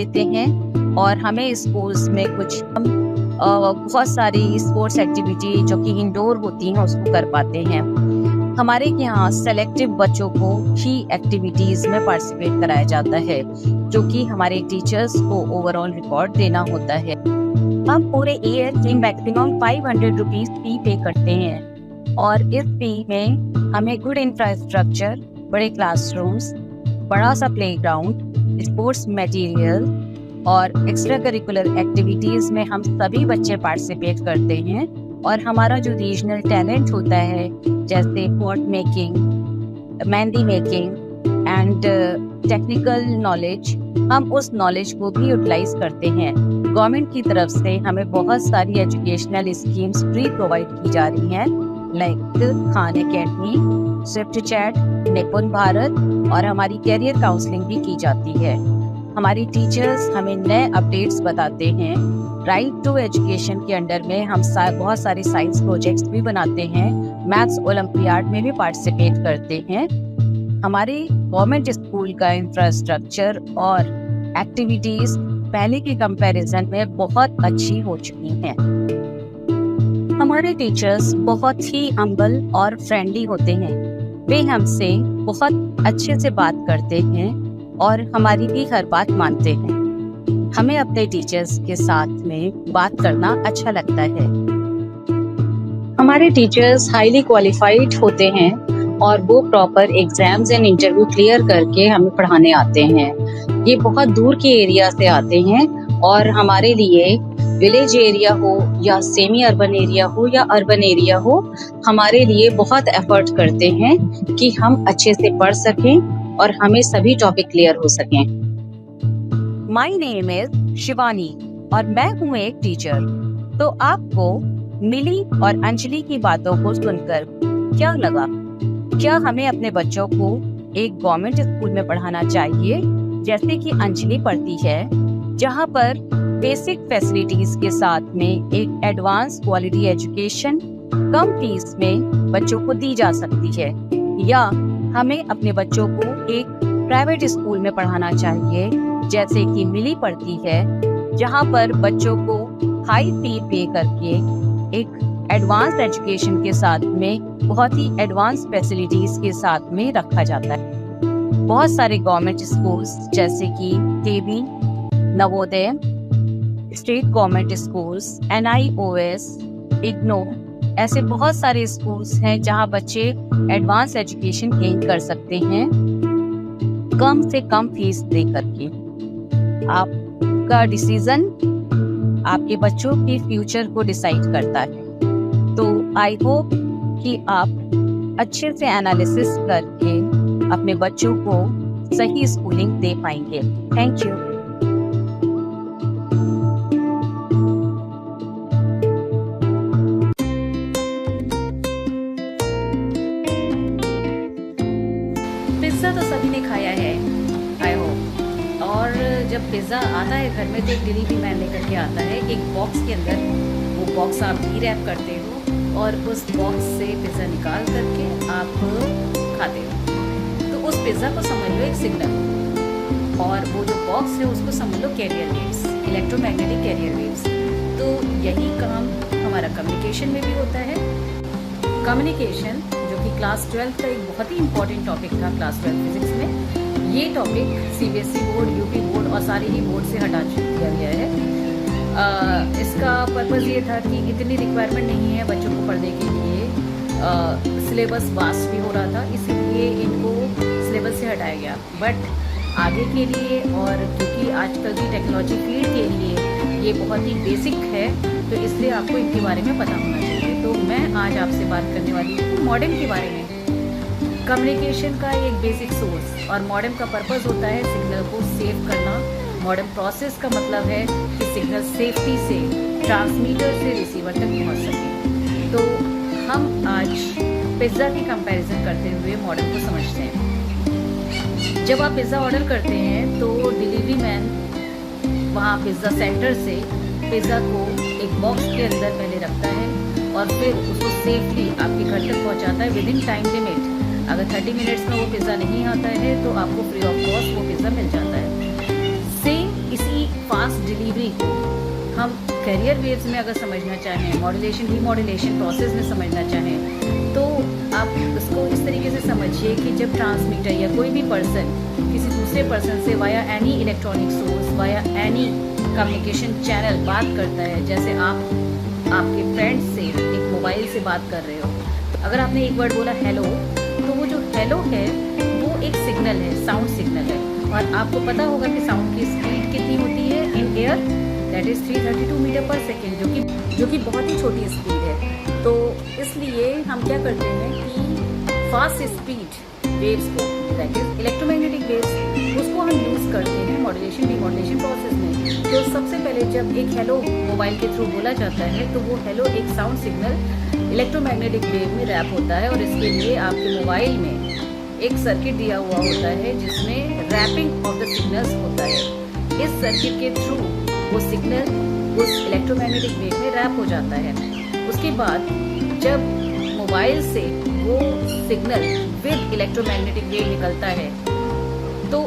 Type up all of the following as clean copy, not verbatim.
देते हैं और हमें स्कूल्स में कुछ बहुत सारी स्पोर्ट्स एक्टिविटी जो कि इंडोर होती हैं उसको कर पाते हैं। हमारे यहाँ सेलेक्टिव बच्चों को ही एक्टिविटीज में पार्टिसिपेट कराया जाता है, जो कि हमारे टीचर्स को ओवरऑल रिकॉर्ड देना होता है। हम पूरे ईयर की मैक्सिमम 500 रुपीज फी पे करते हैं और इस फी में हमें गुड इंफ्रास्ट्रक्चर, बड़े क्लासरूम्स, बड़ा सा प्लेग्राउंड, स्पोर्ट्स मटेरियल और एक्स्ट्रा करिकुलर एक्टिविटीज में हम सभी बच्चे पार्टिसिपेट करते हैं। और हमारा जो रीजनल टैलेंट होता है, जैसे pot making, mehndi making and technical knowledge, हम उस नॉलेज को भी यूटिलाइज करते हैं। गवर्नमेंट की तरफ से हमें बहुत सारी एजुकेशनल स्कीम्स फ्री प्रोवाइड की जा रही हैं, like Khan academy, Swift chat, निपुण भारत और हमारी कैरियर काउंसलिंग भी की जाती है। हमारी टीचर्स हमें नए अपडेट्स बताते हैं। राइट टू एजुकेशन के अंडर में हम बहुत सारे साइंस प्रोजेक्ट्स भी बनाते हैं, मैथ्स ओलंपियाड में भी पार्टिसिपेट करते हैं। हमारे गवर्नमेंट स्कूल का इंफ्रास्ट्रक्चर और एक्टिविटीज पहले के कंपैरिजन में बहुत अच्छी हो चुकी हैं। हमारे टीचर्स बहुत ही हम्बल और फ्रेंडली होते हैं। वे हमसे बहुत अच्छे से बात करते हैं और हमारी भी हर बात मानते हैं। हमें अपने टीचर्स के साथ में बात करना अच्छा लगता है। हमारे टीचर्स हाईली क्वालिफाइड होते हैं और वो proper exams and interview clear करके हमें पढ़ाने आते हैं। ये बहुत दूर के एरिया से आते हैं और हमारे लिए विलेज एरिया हो या सेमी अर्बन एरिया हो या अर्बन एरिया हो, हमारे लिए बहुत एफर्ट करते हैं कि हम अच्छे से पढ़ सकें और हमें सभी टॉपिक क्लियर हो सकें। माय नेम इज शिवानी और मैं हूँ एक टीचर। तो आपको मिली और अंजलि की बातों को सुनकर क्या लगा? क्या हमें अपने बच्चों को एक गवर्नमेंट स्कूल में पढ़ाना चाहिए, जैसे कि अंजलि पढ़ती है, जहाँ पर बेसिक फैसिलिटीज के साथ में एक एडवांस क्वालिटी एजुकेशन कम फीस में बच्चों को दी जा सकती है, या हमें अपने बच्चों को एक प्राइवेट स्कूल में पढ़ाना चाहिए, जैसे कि मिली पढ़ती है, जहाँ पर बच्चों को हाई फी पे करके एक एडवांस एजुकेशन के साथ में बहुत ही एडवांस फैसिलिटीज के साथ में रखा जाता है। बहुत सारे गवर्नमेंट स्कूल्स जैसे कि KV, Navodaya, state government schools, NIOS, IGNOU, ऐसे बहुत सारे स्कूल्स हैं जहां बच्चे एडवांस एजुकेशन गेन कर सकते हैं कम से कम फीस दे करके। आपका डिसीजन आपके बच्चों के फ्यूचर को डिसाइड करता है। तो आई होप कि आप अच्छे से एनालिसिस करके अपने बच्चों को सही स्कूलिंग दे पाएंगे। Thank you. पिज़्ज़ा तो सभी ने खाया है, आई होप। और जब पिज़्ज़ा आता है घर में तो एक डिलीवरी मैन लेकर के आता है एक बॉक्स के अंदर। वो बॉक्स आप डी रैप करते हो और उस बॉक्स से पिज़्ज़ा निकाल करके आप खाते हो। तो उस पिज़्ज़ा को समझ लो एक सिग्नल, और वो जो बॉक्स है उसको समझ लो carrier waves, electromagnetic carrier waves. तो यही काम हमारा कम्युनिकेशन में भी होता है। कम्युनिकेशन जो कि क्लास 12 का एक बहुत ही इम्पॉर्टेंट टॉपिक था क्लास 12 फिजिक्स में, ये topic CBSE board, UP board और सारे ही बोर्ड से हटा दिया गया है। इसका पर्पज़ ये था कि इतनी रिक्वायरमेंट नहीं है बच्चों को पढ़ने के लिए, सिलेबस वास्ट भी हो रहा था, इसीलिए इनको सिलेबस से हटाया गया। बट आगे के लिए, और क्योंकि आजकल की टेक्नोलॉजी फील्ड के लिए ये बहुत ही बेसिक है, तो इसलिए आपको इनके बारे में पता होना चाहिए। तो मैं आज आपसे बात करने वाली हूँ मॉडेम के बारे में। कम्युनिकेशन का एक बेसिक सोर्स, और मॉडेम का पर्पज़ होता है सिग्नल को सेव करना। मॉडेम प्रोसेस का मतलब है कि सिग्नल सेफ्टी से ट्रांसमीटर से रिसीवर तक पहुँच सके। तो हम आज पिज़्ज़ा की कंपैरिजन करते हुए मॉडेम को समझते हैं। जब आप पिज़्ज़ा ऑर्डर करते हैं तो डिलीवरी मैन वहाँ पिज़्ज़ा सेंटर से पिज़्ज़ा को एक बॉक्स के अंदर पहले रखता है और फिर उसको सेफली आपके घर तक पहुँचाता है विदिन टाइम लिमिट। अगर 30 मिनट्स में वो पिज़्ज़ा नहीं आता है तो आपको फ्री ऑफ कॉस्ट वो पिज़्ज़ा मिल जाता है। सेम इसी फास्ट डिलीवरी को हम कैरियर वेव्स में अगर समझना चाहें, मॉड्यूलेशन डीमॉड्यूलेशन प्रोसेस में समझना चाहें, तो आप इसको इस तरीके से समझिए कि जब ट्रांसमीटर या कोई भी पर्सन किसी दूसरे पर्सन से via any electronic source, via any communication channel बात करता है, जैसे आप आपके फ्रेंड से एक मोबाइल से बात कर रहे हो, तो अगर आपने एक वर्ड बोला हेलो, तो वो जो हेलो है वो एक सिग्नल है, साउंड सिग्नल है। और आपको पता होगा कि साउंड की स्पीड कितनी होती है in air, that is 332 metre per second, जो कि बहुत ही छोटी स्पीड है। तो इसलिए हम क्या करते हैं कि फास्ट स्पीड वेव्स को, दैट इज इलेक्ट्रोमैग्नेटिक वेव्स, उसको हम यूज़ करते हैं मॉड्यूलेशन डीमॉड्यूलेशन प्रोसेस में। तो सबसे पहले जब एक हेलो मोबाइल के थ्रू बोला जाता है, तो वो हेलो एक साउंड सिग्नल इलेक्ट्रोमैग्नेटिक वेव में रैप होता है, और इसके लिए आपके मोबाइल में एक सर्किट दिया हुआ होता है जिसमें रैपिंग ऑफ द सिग्नल्स होता है। इस सर्किट के थ्रू वो सिग्नल उस इलेक्ट्रोमैग्नेटिक वेव में रैप हो जाता है। उसके बाद जब मोबाइल से वो सिग्नल विद इलेक्ट्रोमैग्नेटिक वेव निकलता है, तो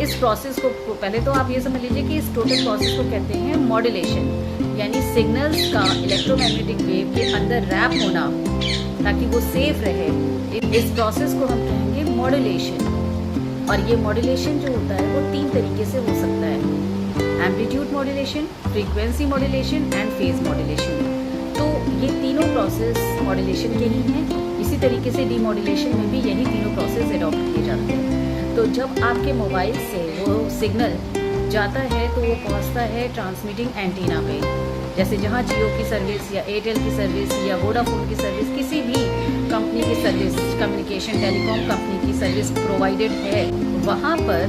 इस प्रोसेस को पहले तो आप ये समझ लीजिए कि इस टोटल प्रोसेस को कहते हैं मॉड्यूलेशन, यानी सिग्नल्स का इलेक्ट्रोमैग्नेटिक वेव के अंदर रैप होना ताकि वो सेफ रहे। इस प्रोसेस को हम कहेंगे मॉड्यूलेशन। और ये मॉड्यूलेशन जो होता है वो 3 तरीके से हो सकता है, amplitude modulation, frequency modulation and phase modulation. तो ये तीनों प्रोसेस मॉड्यूलेशन के ही हैं। इसी तरीके से डीमॉड्यूलेशन में भी यही तीनों प्रोसेस अडॉप्ट किए जाते हैं। तो जब आपके मोबाइल से वो सिग्नल जाता है तो वो पहुंचता है ट्रांसमिटिंग एंटीना पे, जैसे जहाँ जियो की सर्विस या एयरटेल की सर्विस या वोडाफोन की सर्विस, किसी भी कंपनी की सर्विस, कम्युनिकेशन टेलीकॉम कंपनी की सर्विस प्रोवाइडेड है, वहाँ पर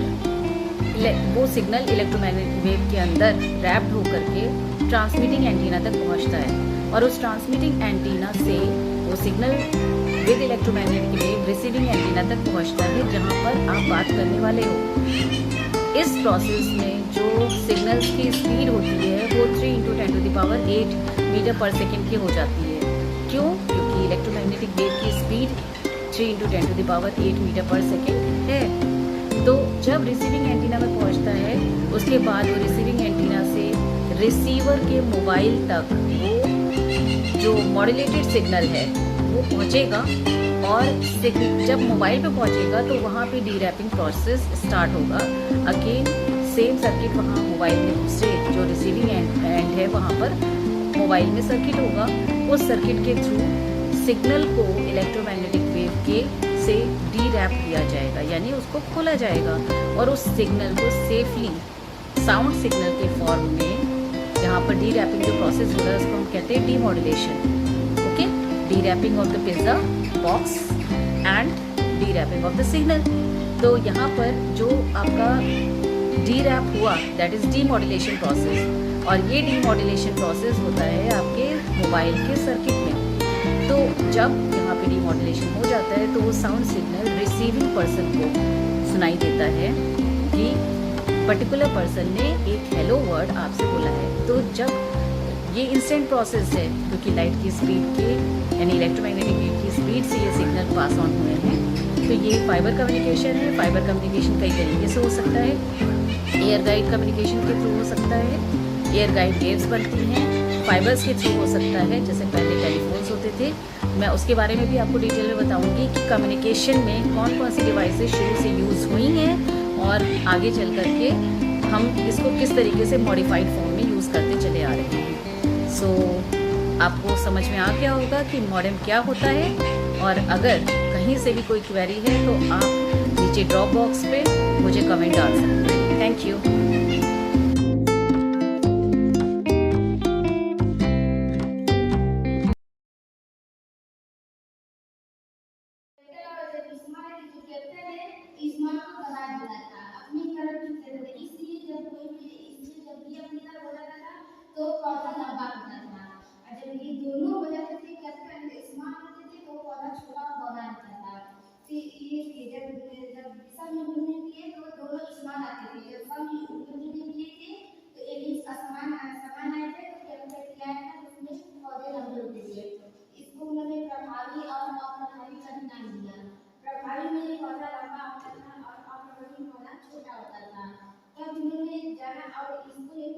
वो सिग्नल इलेक्ट्रोमैग्नेटिक वेव के अंदर रैप्ड होकर के ट्रांसमिटिंग एंटीना तक पहुँचता है, और उस ट्रांसमिटिंग एंटीना से वो signal with electromagnetic wave receiving antenna तक पहुँचता है जहाँ पर आप बात करने वाले हो। इस प्रोसेस में जो सिग्नल्स की स्पीड होती है वो 3 × 10⁸ मीटर पर सेकेंड की हो जाती है। क्यों? क्योंकि इलेक्ट्रोमैग्नेटिक वेव की स्पीड 3 × 10⁸ मीटर पर सेकेंड है। तो जब रिसीविंग एंटीना में पहुंचता है, उसके बाद वो रिसीविंग एंटीना से रिसीवर के मोबाइल तक वो जो मॉड्यूलेटेड सिग्नल है वो पहुंचेगा, और जब मोबाइल पे पहुंचेगा तो वहाँ पे डीरैपिंग प्रोसेस स्टार्ट होगा। अगेन सेम सर्किट वहाँ मोबाइल में दूसरे जो रिसीविंग एंड है वहाँ पर मोबाइल में सर्किट होगा। उस सर्किट के थ्रू सिग्नल को इलेक्ट्रोमैग्नेटिक वेव के से डीरैप किया जाएगा, यानी उसको खोला जाएगा, और उस सिग्नल को सेफली साउंड सिग्नल के फॉर्म में, जहाँ पर डीरैपिंग जो प्रोसेस हो रहा है उसको हम कहते हैं demodulation. Okay, dewrapping of the pizza box and dewrapping of the signal. तो यहाँ पर जो आपका डीरैप हुआ दैट इज डीमॉड्यूलेशन प्रोसेस, और ये डीमॉड्यूलेशन प्रोसेस होता है आपके मोबाइल के सर्किट में। तो जब यहाँ पे डीमॉड्यूलेशन हो जाता है तो वो साउंड सिग्नल रिसीविंग पर्सन को सुनाई देता है कि पर्टिकुलर पर्सन ने एक हेलो वर्ड आपसे बोला है। तो जब ये इंस्टेंट प्रोसेस है, क्योंकि लाइट की स्पीड के यानी इलेक्ट्रोमैग्नेटिक वेव की स्पीड से ये सिग्नल पास ऑन हुए हैं। तो ये फाइबर कम्युनिकेशन है। फाइबर कम्युनिकेशन कई तरीके से हो सकता है, एयर गाइड कम्युनिकेशन के थ्रू हो सकता है, एयर गाइड वेव्स बनती हैं, फाइबर्स के थ्रू हो सकता है, जैसे पहले टेलीफोन्स होते थे। मैं उसके बारे में भी आपको डिटेल में बताऊंगी कि कम्युनिकेशन में कौन कौन सी डिवाइसेस शुरू से यूज़ हुई हैं, और आगे चल कर के हम इसको किस तरीके से मॉडिफाइड फॉर्म में यूज़ करते चले आ रहे हैं। सो आपको समझ में आ गया होगा कि मॉडेम क्या होता है, और अगर कहीं से भी कोई क्वेरी है तो आप नीचे ड्रॉप बॉक्स पे मुझे कमेंट डाल सकते हैं। Thank you. तो पौधा लंबा होता था, और जब ये दोनों हो जाते थे कैप्टन स्मार्ट होते थे तो पौधा छोटा पौधा होता था। फिर ये जब सब यूनियन किए तो दोनों स्मार्ट आते थे, जब सब यूनियन किए थे तो एक समान आए थे, तो कैप्टन क्या है उसमें पौधे लंबे होते थे। इसको उन्होंने प्रभावी और अप्रभावी का नाम दिया। प्रभावी में पौधा लंबा होता था और अप्रभावी पौधा छोटा होता था। तब उन्होंने जाना और इसको एक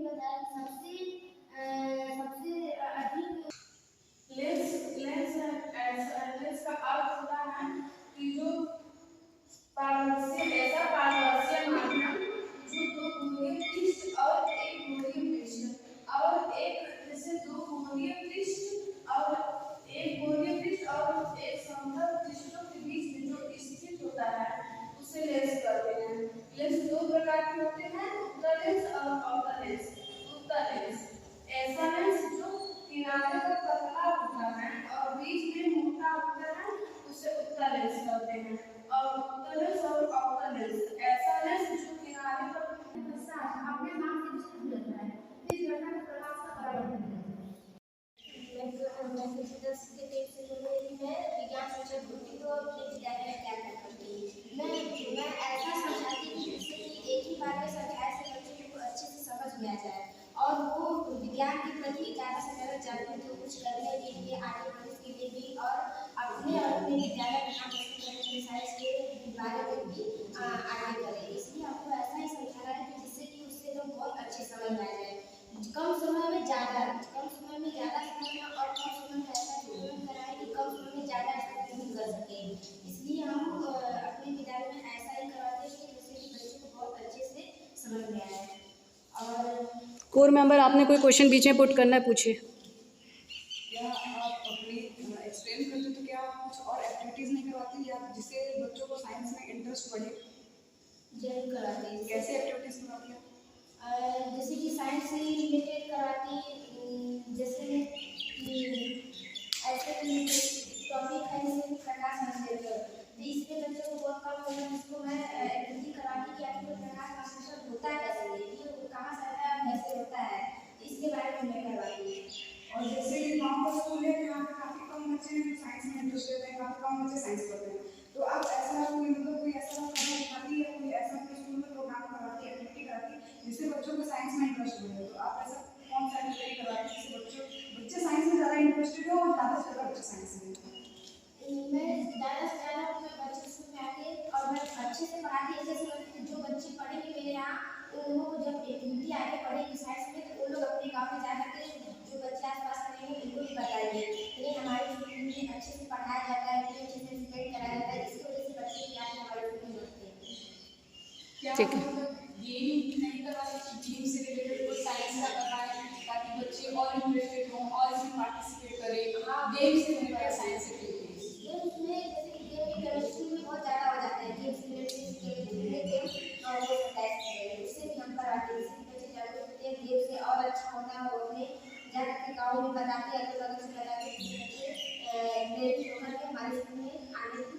आउटर लेंस, उत्तर लेंस। ऐसा लेंस जो किनारे पर पतला होता है और बीच में मोटा होता है उसे उत्तर लेंस कहते हैं। और उत्तर लेंस और आउटर लेंस, ऐसा लेंस जो किनारे पर अपने नाम से विस्तृत रहता है। इस घटना में प्रकाश का परावर्तन है। मैं विज्ञान शिक्षक होती तो अपने विद्यालय में क्या करती? मैं ऐसा समझाती कि जिससे कि एक ही बार में समझाए से बच्चे को अच्छे से समझ में आ जाए और वो विज्ञान के प्रति ज़्यादा से ज़्यादा जागरूक हो, कुछ करने के लिए, आगे बढ़ने के लिए भी और अपने विद्यालय में नाम रोशन करने के साइंस के बारे में भी आगे बढ़े। इसलिए हमको ऐसा ही समझाना है कि जिससे कि उससे लोग बहुत अच्छे समझ में आ जाए। कम समय में ज़्यादा समझना और कम समय में ऐसा ट्रीटमेंट कराएं कि कम समय में ज़्यादा ट्रीटमेंट कर सकें। इसलिए हम अपने विद्यालय में ऐसा ही करवाते हैं कि जिससे कि बच्चे को बहुत अच्छे से समझ में आए। और कोर मेंबर, आपने कोई क्वेश्चन बीच में पुट करना है, पूछिए। या आप अपनी एक्सप्लेन करते तो क्या आप कुछ और एक्टिविटीज़ नहीं करवाती या जिससे बच्चों को साइंस में इंटरेस्ट बढ़े? जरूर कराते हैं। कैसे एक्टिविटीज़ करवाती हैं? जैसे कि साइंस से रिलेटेड कराती, जैसे कि ऐसे टॉपिक है जैसे कि प्रकाश संश्लेषण, तो इसमें बच्चों को बहुत कम होता है, जिसको मैं एक्टिविटी कराती कि आखिर प्रकाश संश्लेषण होता कैसे है, ये कहाँ से आता है और कैसे होता है, इसके बारे में मैं करवाती हूँ। और जैसे गाँव का स्कूल है यहाँ पे काफ़ी कम बच्चे साइंस में इंटरेस्ट लेते हैं, काफ़ी कम बच्चे साइंस पढ़ते हैं, तो आप ऐसा कोई ऐसा कदम उठाती या कोई ऐसा स्कूल में प्रोग्राम कराती, एक्टिविटी कराती जिससे बच्चों को साइंस में इंटरेस्ट बढ़े? तो आप ऐसा कौन सा एक्टिविटी कराती जिससे बच्चे साइंस में ज़्यादा इंटरेस्टेड हो और ज़्यादा से ज़्यादा बच्चे साइंस में? मैं ज़्यादा से ज़्यादा अपने बच्चे स्कूल में आके और मैं अच्छे से पढ़ाती, जैसे जो बच्चे पढ़ेंगे मेरे यहाँ उन लोगों को जब एक्टिविटी आगे पढ़ेगी साइंस में तो वो लोग अपने गाँव में जा करके जो बच्चे आसपास पढ़ेंगे उनको भी बताएंगे कि हमारे स्कूल में अच्छे से पढ़ाया जाता है, अच्छे से एक्सप्लेन कराया जाता है, इसकी वजह से बच्चे ज्ञान हमारे स्कूल में बढ़ते हैं। ठीक है। गेम नहीं करवाती, गेम से रिलेटेड कोई साइंस का कराएं ताकि बच्चे और इंटरेस्टेड हों और इसमें पार्टिसिपेट करें। गेम से रिलेटेड साइंस एक्टिविटीज गेम्स में जैसे कि गेम केमिस्ट्री में बहुत ज़्यादा हो जाते हैं, गेम्स रिलेटेड केमिस्ट्री में गेम्स और वो टेस्ट है उससे भी हम कराते हैं, इससे बच्चे जागरूक होते हैं, गेम से और अच्छा होता है और अपने जाकर के गाँव में बताते हैं, अलग अलग से बताते हैं, बच्चे प्रेरित होकर के हमारे स्कूल में आने की